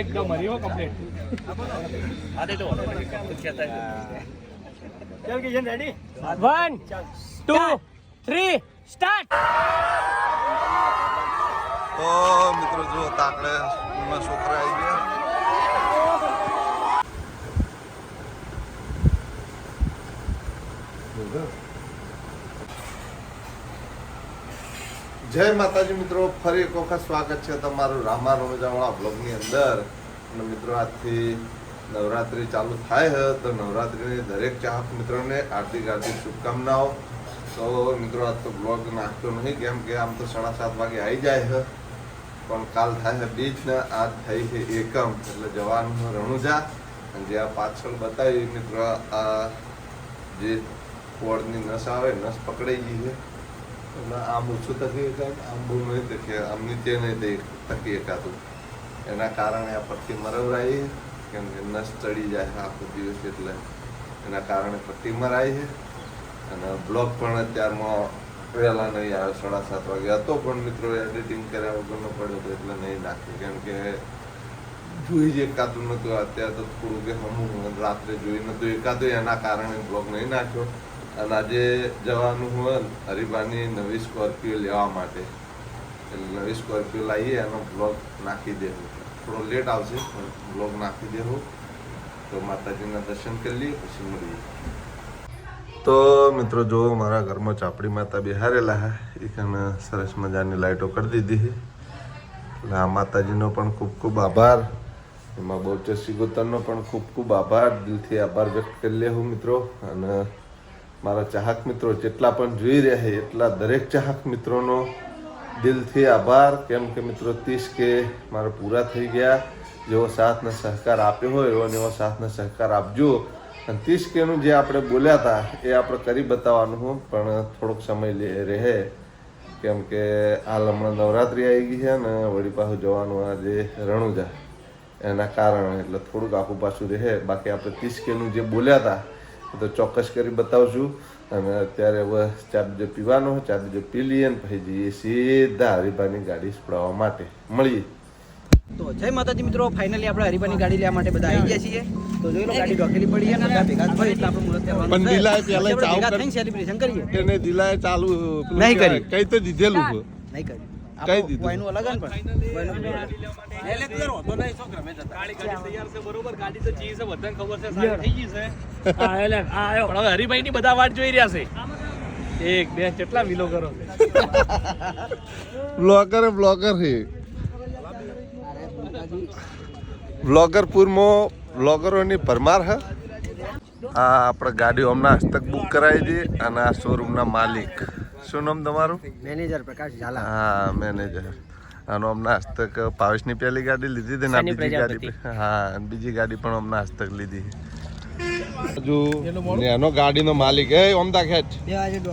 एकदम हरियो कंप्लीट आधे तो चल के जन रेडी 1 2 3 स्टार्ट તો મિત્રો જો તાકડે સ્કૂલમાં છોકરા આવી ગયા. જય માતાજી મિત્રો, ફરી એક વખત સ્વાગત છે તમારું રામા રમજાવાળા બ્લોગની અંદર. અને મિત્રો આજથી નવરાત્રિ ચાલુ થાય છે તો નવરાત્રિની દરેક ચાહક મિત્રોને હાર્દિક હાર્દિક શુભકામનાઓ. તો મિત્રો આજ તો બ્લોગ નાખ્યો નહીં, કેમ કે આમ તો 7:30 વાગે આવી જાય છે, પણ કાલ થાય છે બીજ ને આજ થઈ છે એકમ, એટલે જવાનું રણુજા. અને જે આ પાછળ બતાવી મિત્રો, આ જે કોળની નસ આવે, નસ પકડાઈ ગઈ છે, એટલે આમ ઓછું તકી એકાદ, આમ બહુ નહીં તકે, આમ નીચે નહીં તકી એકાતું. એના કારણે આ પટ્ટી મરવરાઈ, કેમ કે નસ ચડી જાય આખો દિવસ, એટલે એના કારણે પટ્ટી મરાઈ છે. અને બ્લોગ પણ અત્યારમાં વહેલા નહીં આવ્યો, 7:30 વાગે હતો, પણ મિત્રો એડિટિંગ કર્યા વગરનો પડ્યો હતો એટલે નહીં નાખ્યું, કેમ કે જોઈ જ એકાતું નહોતું. અત્યારે તો થોડું કે હું રાત્રે જોઈ નહોતું એકાતું, એના કારણે બ્લોગ નહીં નાખ્યો. અને આજે જવાનું હોય હરિભાની નવી સ્કોર્પિયો લેવા માટે, એટલે નવી સ્કોર્પિયો લાવીએ એનો બ્લોગ નાખી દેવું. થોડો લેટ આવશે પણ બ્લોગ નાખી દેવું. તો માતાજીના દર્શન કરી લઈએ, પછી મળીએ. તો મિત્રો જો મારા ઘરમાં ચાપડી માતા બિહારેલા હે, એને સરસ મજાની લાઈટો કરી દીધી. એટલે આ માતાજીનો પણ ખૂબ ખૂબ આભાર, એમાં બહુચર ગોતરનો પણ ખૂબ ખૂબ આભાર, દિલથી આભાર વ્યક્ત કરી લેવું મિત્રો. અને મારા ચાહક મિત્રો જેટલા પણ જોઈ રહ્યા છે એટલા દરેક ચાહક મિત્રોનો દિલથી આભાર, કેમ કે મિત્રો 30K મારા પૂરા થઈ ગયા. જેવો સાથ ને સહકાર આપ્યો હોય એવો ને એવો સાથ ને સહકાર આપજો. અને 30Kનું જે આપણે બોલ્યા હતા એ આપણે કરી બતાવવાનું હોય, પણ થોડોક સમય રહે, કેમ કે હાલ હમણાં નવરાત્રિ આવી ગઈ છે ને વળી પાછું જવાનું આજે રણુજા, એના કારણે એટલે થોડુંક આખું પાછું રહે. બાકી આપણે 30Kનું જે બોલ્યા હતા તો ચોક્કસ કરી બતાવશું. અને અત્યારે હવે ચા બીજો પીવાનો, ચા બીજો પી લઈએ ને પછી જઈએ સીધા હરિભાની ગાડી છોડાવવા માટે. મળીએ. તો જય માતાજી મિત્રો, ફાઇનલી આપણે હરિભાની ગાડી લેવા માટે બધા આવી ગયા છીએ. તો જોઈ લો ગાડી ઢોકેલી પડી છે, બધા ભેગા થઈ એટલે આપણે મુહૂર્ત કરવાનું પણ દિલાય પહેલા ચાલુ ભેગા થઈને સેલિબ્રેશન કરીએ. એને દિલાય ચાલુ નહીં કરી, કઈ તો દીધેલું છે, નહીં કરી કઈ દીધું કોઈનું અલગ ને, પણ ગાડી તો ચીજ છે, બધાને ખબર છે, સારી થઈ ગઈ છે. હા એટલે આ આવ્યો, પણ હવે હરિભાઈ ની બધા વાટ જોઈ રહ્યા છે. 1 2 કેટલા વિલો કરો બ્લોગર છે. બ્લોગરપુરમાં બ્લોગરોની ભરમાર હે. આ આપણે ગાડીઓ હમણાં હસ્તક બુક કરાવી હતી. અને આ શોરૂમના માલિક, શું નામ તમારું? મેનેજર પ્રકાશ ઝાલા. હા મેનેજર. આનો હમણાં હસ્તક ભાવેશની પહેલી ગાડી લીધી હતી ને આ બીજી ગાડી, હા બીજી ગાડી પણ હમણાં હસ્તક લીધી. હજુ એનો ગાડીનો માલિક એ ઓમદા ખેંચ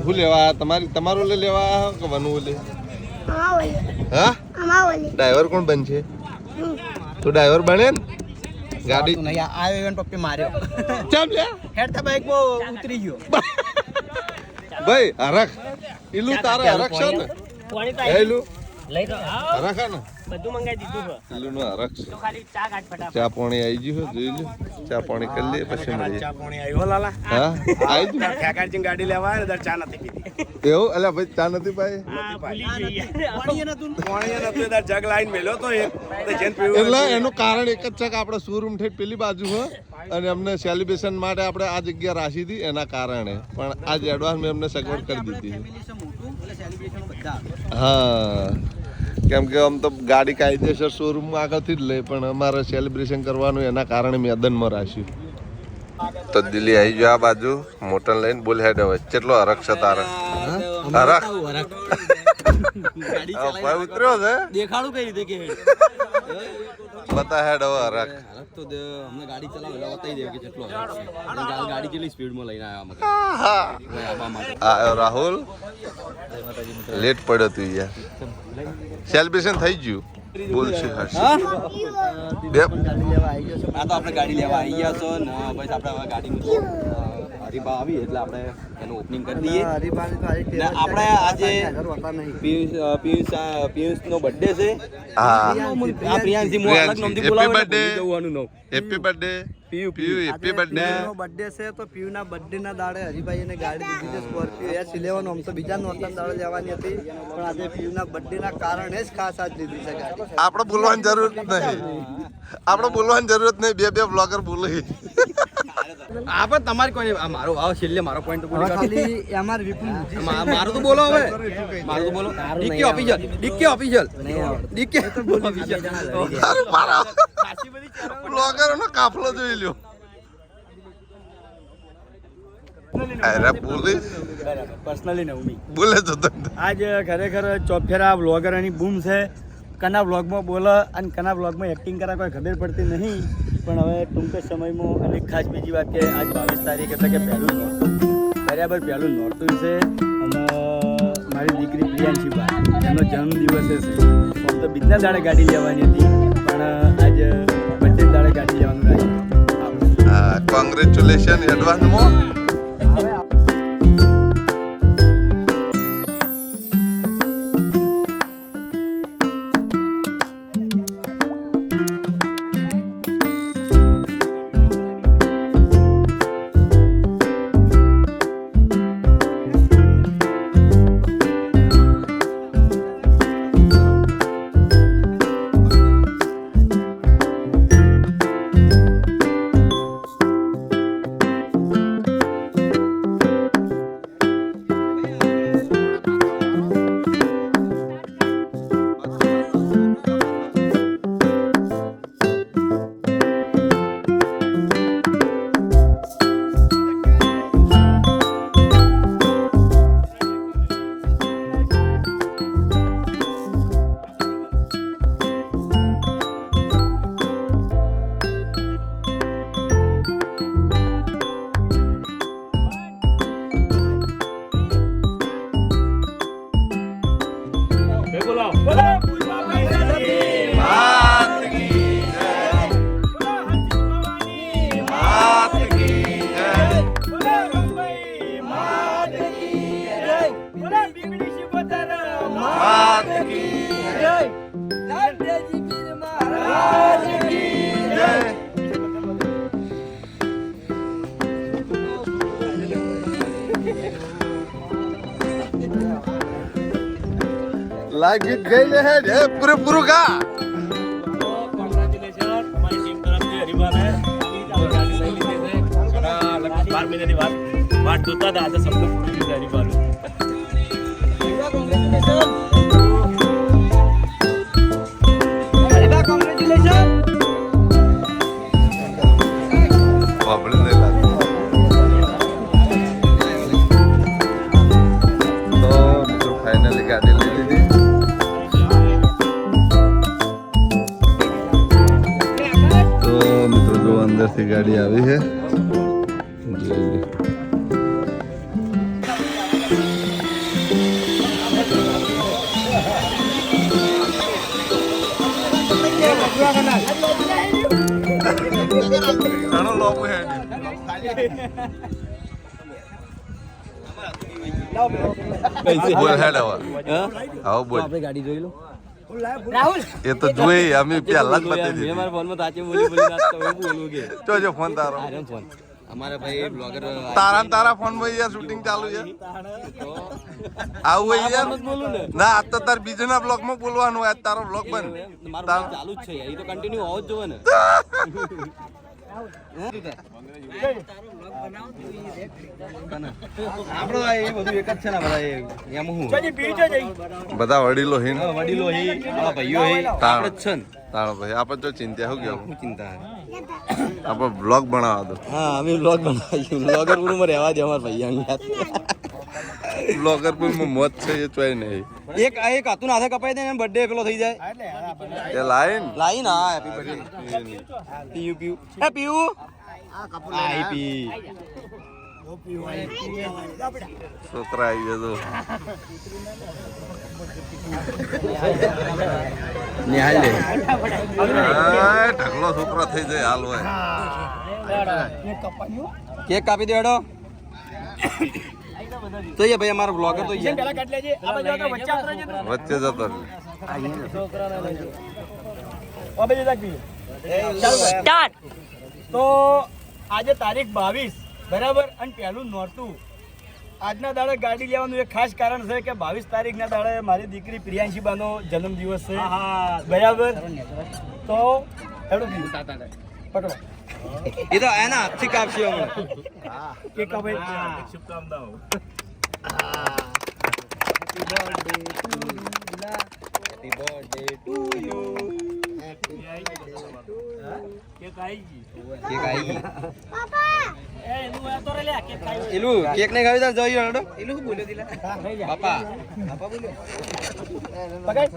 શું લેવા તમારું લેવા કે વનવું લે? હા ડ્રાઈવર કોણ બનશે? તું ડ્રાઈવર બને ને? ગાડી નહીં આવ્યો ઇવન પપ્પી માર્યો. ચમ લે હેડતા બાઈક બહુ ઉતરી ગયો ભાઈ. હરખ ઈલું તારે હરખ છે ને? ઈલું લઈ તો હરખ ને બધું મંગાઈ દીધું છે, ઈલું નું હરખ છે. તો ખાલી ચા કાઢ ફટાફટ. ચા પાણી આવી ગયું છે, જોઈ લો. ચા પાણી કરી લઈએ પછી મળીએ. ચા પાણી આવ્યો લાલા, હા આવી ગયું. ઠેકારજી ગાડી લેવા આવ્યો ત્યારે ચા નથી પીધી. એવું અલ્યા ભાઈ ચા નથી પાઈ? ભૂલી જઈએ. પાણી નતું જગ લાઈન મેલ્યો તો એટલે એનું કારણ એક જ છે કે આપણે શોરૂમ થઈ પેલી બાજુ હોય અને અમને સેલિબ્રેશન માટે આપણે આ જગ્યા રાખી હતી, એના કારણે. પણ આજ એડવાન્સ મેં અમને સગવડ કરી દીધી. હા કેમ કે આમ તો ગાડી કાયદેસર શોરૂમ આગળથી જ લે, પણ અમારે સેલિબ્રેશન કરવાનું એના કારણે મેં અદનમાં રાખ્યું. તો દિલ્હી આવી ગયો આ બાજુ મોટર લઈને. બોલ હેડ હવે કેટલો હરખ છે તારે? હરખ ભાઈ ઉતર્યો છે, દેખાડું કઈ રીતે કે બતા હેડ હવે હરખ. તો અમને ગાડી ચલાવેલા બતાવી દે કે કેટલો ગાડી કેટલી સ્પીડમાં લઈને આવ્યો રાહુલ. લેટ પડ્યો તું યાર, સેલિબ્રેશન થઈ ગયું. બોલ છે આ તો આપણે ગાડી લેવા આવી ગયા છો ને, બસ આપણે હવે ગાડી હરીફા આવી એટલે આપણે એનું ઓપનિંગ કરી દઈએ. હરીફાની તો આજે ને આપણે આજે પિયુષનો બર્થડે છે. હા આ પ્રિયાંશજી હું અલગ નામથી બોલાવું એટલે ભૂલી જવું આનું નામ. Happy birthday Piyu happy birthday. પીયુનો બર્થડે છે તો પીયુના બર્થડેના દાડે હરીભાઈને ગાડી દીધી છે સ્કોર્પિયો S11. આમ તો બીજા નોટના દાડે લેવાની હતી પણ આજે પીયુના બર્થડેના કારણે જ ખાસ આજ લીધી છે ગાડી. આપણે બોલવાની જરૂર નહીં. આપણે બોલવાની જરૂરત નહીં. બે બ્લોગર બોલે. આપણે તમારી કોઈ નહીં. મારો આવો છેલ્લે મારો પોઈન્ટ તો બોલી કાઢો. ખાલી એમાં વિપુલ મારું તો બોલો હવે. મારું તો બોલો. ડીકે ઓફિશિયલ બ્લોગરોનો કાફલો જોઈ લ્યો. અરે બોલે પર્સનલી નવમી બોલે તો આજ ખરેખર ચોફેરા વ્લોગરની બૂમ છે. કના વ્લોગમાં બોલે અને કના વ્લોગમાં એક્ટિંગ કરે કોઈ ખબર પડતી નહીં. પણ હવે ટૂંક જ સમયમાં અને ખાસ બીજી વાત કે આજ 22 તારીખ એટલે કે પહેલું નોરતું બરાબર પહેલું નોરતું છે અને મારી દીકરી પ્રિયાંશીબા એનો જન્મદિવસ છે. તો બીજના દાડે ગાડી લેવાની હતી પણ આજ બર્થડે દાડે ગાડી લેવાનું રાખ્યું. કોંગ્રેચ્યુલેશન એડવાન્સમાં. લાગી ગઈ ને હે પૂરેપૂરું કા. કોંગ્રેચ્યુલેશન અમારી ટીમ તરફથી હરીફાને ગાડી લઈ લીધી છે. લગભગ 12 મહિનાની વાટ જોતા હતા. આજે સપનું પૂરું થયું છે હરીફાનું. બાબળી નહીં લાગતું. તો મિત્રો ફાઇનલી ગાડી લઈ લીધી. તો મિત્રો જો અંદરથી ગાડી આવી છે જોઈ લો. ઘણો લોબો હે. બોલ હેડ હવે. આવો બોલ. આપણે ગાડી જોઈ લો. એ તો જોઈ અમે પહેલા જ બતાવી મેં દીધી. મારા ફોનમાં સાચી બોલી બોલું કે જોજો ફોન તારો. આર્યન ફોન અમારા ભાઈ બ્લોગર તારા ફોન માં યાર શૂટિંગ ચાલુ છે. આવું હોય યાર. ના આજ તો તાર બીજાના બ્લોગ માં બોલવાનું હોય. આજ તારો બ્લોગ બંધ. મારું બ્લોગ ચાલુ જ છે યાર. એ તો કન્ટિન્યુ હોવો જ જોવે ને. આપણો એ બધું એક જ છે ને બધા એમ હું બધા વડીલો હે ને. વડીલો હે આપણા ભાઈઓ હે આપણે જ છે ને. તારો ભાઈ આપણે તો ચિંતા શું કેવું. શું ચિંતા આપણે બ્લોગ બનાવવા દો. હા અમે બ્લોગ બનાવીએ. બ્લોગર પૂરમાં રહેવા દે અમારા ભાઈ અંગાત. બ્લોગર માં મોત છે એ ચોય નહીં. એક હાથું હાથે કપાઈ દે ને બર્થડે પેલો થઈ જાય. એ લાઈન લાઈ ના હેપી બર્થડે પીયુ પીયુ એ પીયુ આઈ પી છોકરા આવી જતો. નિહાલ લે ઢગલો છોકરો થઈ જાય હાલ હોય. કેક કાપી દેડો. તો એ ભાઈ અમારો બ્લોગર તો કિશન પેલા કાઢ લેજે. આ બાજુ આગળ વચ્ચે આવતો રહેજે તું. વચ્ચે જતો રહે. આ બાજુ રાખ બીજું. સ્ટાર્ટ. તો આજે તારીખ 22 બરાબર અને પહેલું નોરતું. આજના દાડે ગાડી લેવાનું એક ખાસ કારણ છે કે 22 તારીખના દાડે મારી દીકરી પ્રિયાંશીબાનો જન્મદિવસ છે. બરાબર. તો હેડું બીજું પકડો. એ તો એના હાથથી કાપશે હમણાં. કેક કાપે. શુભકામનાઓ. Happy birthday to you. Cake આવી ગઈ. કેક આવી ગઈ. એ એનું આ તો રે લે કેક ખાઈ. એલું કેક ને ખાવી તાર જઈએ હેડો. એલું શું બોલ્યો દિલા? બાપા. બાપા બોલ્યો. પકડ.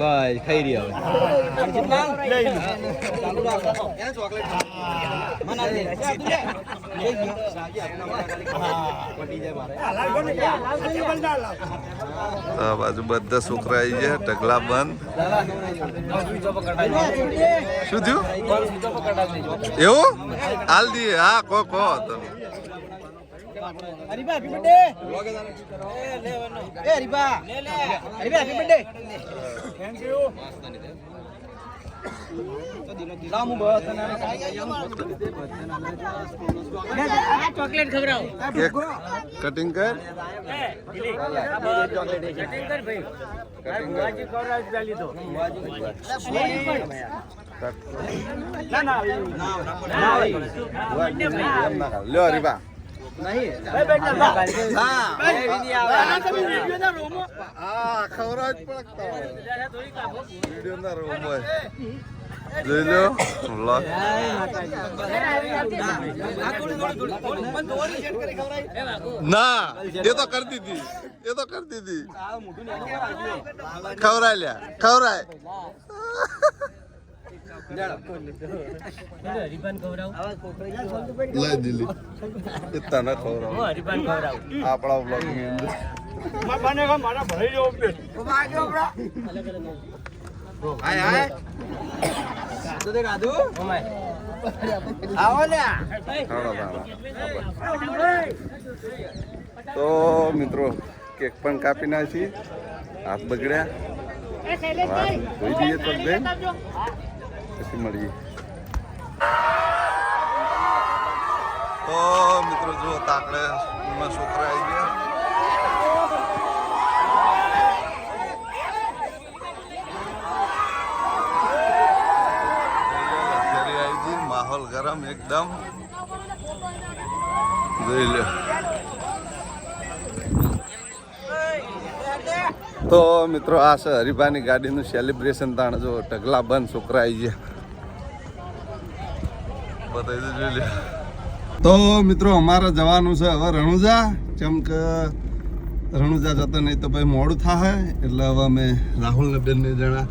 બસ ખાઈ રહ્યા હવે. લઈ લો. ચાલુ રાખો. એને ચોકલેટ મને આ દે. આ બાજુ બધા છોકરા આવી ગયા, ઢગલા બંધ. શું થયું એવું? હાલ દઈએ. હા કો તમે. Hariba happy birthday. એ હરીબા લે લે. Hariba happy birthday. Thank you. લામુ બસ અને ચોકલેટ ખવડાવો. કેક કટિંગ કર. ચોકલેટ કટિંગ કર ભાઈ. બુવાજી ખવડાવી ચાલી તો. ના ના લ્યો હરીબા. હા ખવડાવ જ પડે. વિડીયો ના રૂમ હોય જોઈ લો વ્લોગ. ના એ તો કરતી હતી, એ તો કરતી હતી. ખવરાય લ્યા ખવરાય. હરીબાન ખવડાવું. લઈ દીલી એ તને ખવડાવ. હરીબાન ખવડાવું. આપણા વ્લોગ ની અંદર મારા ભરાઈ જેવો પેટ. હાય હાય તો દે રાધુ આવો લે. તો મિત્રો કેક પણ કાપી નાખી. હાથ બગડ્યા. ધોઈ દઈએ તો બેન પછી મળીએ. તો મિત્રો જુઓ તાકડે છોકરા આવી ગયા. માહોલ ગરમ એકદમ જોઈ લો. તો મિત્રો આ છે હરીભાની ગાડીનું સેલિબ્રેશન. તાણ જો ઢગલા બંધ છોકરા આવી ગયા. બતાવી દો જોઈ લો. તો મિત્રો અમારે જવાનું છે હવે રણુજા. જેમ કે રણુજા જતો નહીં તો ભાઈ મોડું થાય એટલે હવે અમે રાહુલ ને બેન જણા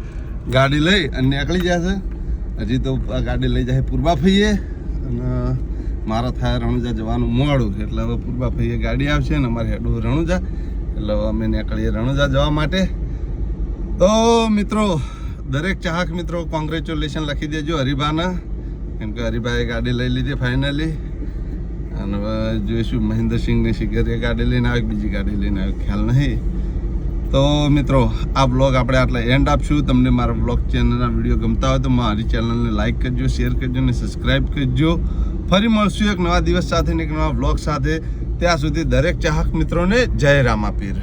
ગાડી લઈ અને નીકળી જશે. હજી તો આ ગાડી લઈ જાય પૂર્વા ફઈએ અને મારા થાય રણુજા જવાનું મોડું એટલે હવે પૂર્વા ફઈએ ગાડી આવશે ને અમારે હેડું રણુજા એટલે હવે અમે નીકળીએ રણુજા જવા માટે. તો મિત્રો દરેક ચાહક મિત્રો કોંગ્રેચ્યુલેશન લખી દેજો હરીભાને, કેમ કે હરીભાઈએ ગાડી લઈ લીધી ફાઇનલી. અને હવે જોઈશું મહેન્દ્રસિંહની શિખરે ગાડી લઈને આવે બીજી ગાડી લઈને આવે ખ્યાલ નહીં. તો મિત્રો આ બ્લોગ આપણે આટલા એન્ડ આપશું. તમને મારા બ્લોગ ચેનલના વિડીયો ગમતા હોય તો મારી ચેનલને લાઇક કરજો, શેર કરજો અને સબસ્ક્રાઈબ કરજો. ફરી મળશું એક નવા દિવસ સાથે ને એક નવા બ્લોગ સાથે. ત્યાં સુધી દરેક ચાહક મિત્રોને જય રામાપીર.